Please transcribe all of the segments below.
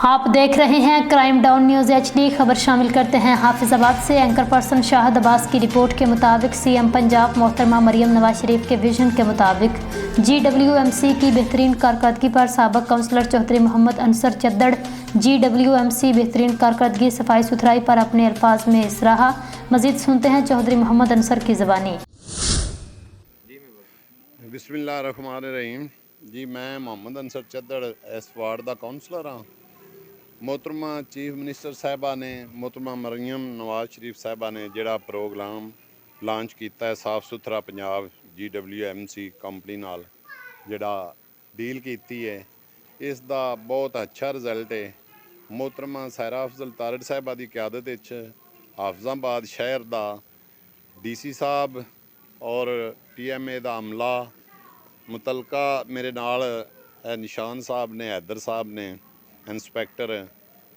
आप देख रहे हैं क्राइम डाउन न्यूज़ एचडी। खबर शामिल करते हैं हाफिजाबाद से। एंकर पर्सन शाहिद अब्बास की रिपोर्ट के मुताबिक सीएम पंजाब मोहतरमा मरियम नवाज शरीफ के विजन के मुताबिक GWMC की बेहतरीन कारकर्दगी पर साबिक काउंसलर चौधरी मोहम्मद अंसर चद्दड़ GWMC बेहतरीन कारकर्दगी सफाई सुथराई पर अपने अल्फाज में सराहा। मजीद सुनते हैं चौधरी मोहम्मद अंसर की ज़बानी। बिस्मिल्लाहिर्रहमानिर्रहीम जी, मैं मोहम्मद अंसर चद्दड़ इस वार्ड का काउंसलर हाँ। मोहतरमा चीफ मिनिस्टर साहबा ने मोहतरमा मरियम नवाज शरीफ साहबा ने जोड़ा प्रोग्राम लांच किया है साफ सुथरा पंजाब GWMC कंपनी नाल जोड़ा डील की है, इसका बहुत अच्छा रिजल्ट है। मोहतरमा सायरा अफजल तारड़ साहबा की क्यादत हाफिजाबाद शहर का DC साहब और TMA का अमला मुतलका मेरे नाल निशान साहब ने, हैदर साहब ने, इंस्पैक्टर,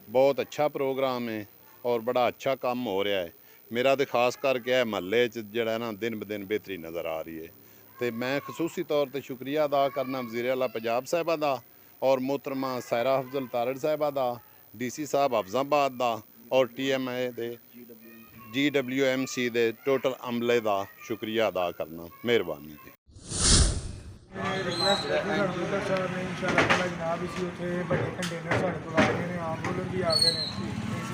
बहुत अच्छा प्रोग्राम है और बड़ा अच्छा काम हो रहा है। मेरा तो खास करके महल्ले जड़ा ना दिन ब दिन बेहतरी नज़र आ रही है। तो मैं खसूसी तौर पर शुक्रिया अदा करना वज़ीर आला पंजाब साहबा का और मोहतरमा सायरा अफजल तारड़ साहबा का, DC साहब हाफिजाबाद का और TMA दे GWMC दे टोटल अमले का शुक्रिया अदा करना। मेहरबानी जी। रिक्वेस्ट की कंप्यूटर सर ने इंशाल्लाह ताला जनाब इसी उत्थे बड़े कंटेनर साढ़े को आ गए हैं, एम्बुलेंस भी आ गए हैं।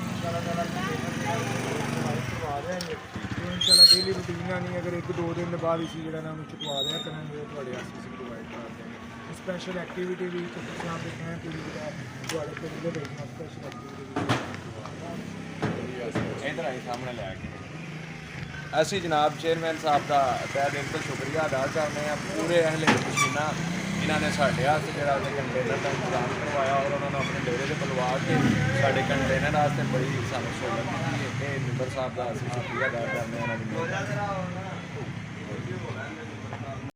इंशाल्लाह ताला कंटेनर प्रोवाइड करवा रहे हैं तो इंशाल्लाह डेली रूटीन नहीं, अगर एक दो दिन बाद इसी जगह ना चुकवा दें करेंगे थोड़े आसीस प्रोवाइड करा देंगे। स्पेशल एक्टिविटी भी तुम आप देखें हैं कि थोड़े पिंड के देखना स्पेशल एक्टिविटी इधर आई सामने लैके असी जनाब चेयरमैन साहब का तय दिल तो शुक्रिया अदा करने पूरे अहले मशीना इन्होंने साढ़े हाथ जोड़ा कंटेनर का इंतजाम करवाया और उन्होंने अपने डेरे से बुलवा के साढ़े कंटेनर वास्ते बड़ी सानू सहूलत दी है। मेंबर साहब का असी शुक्रिया अदा करने।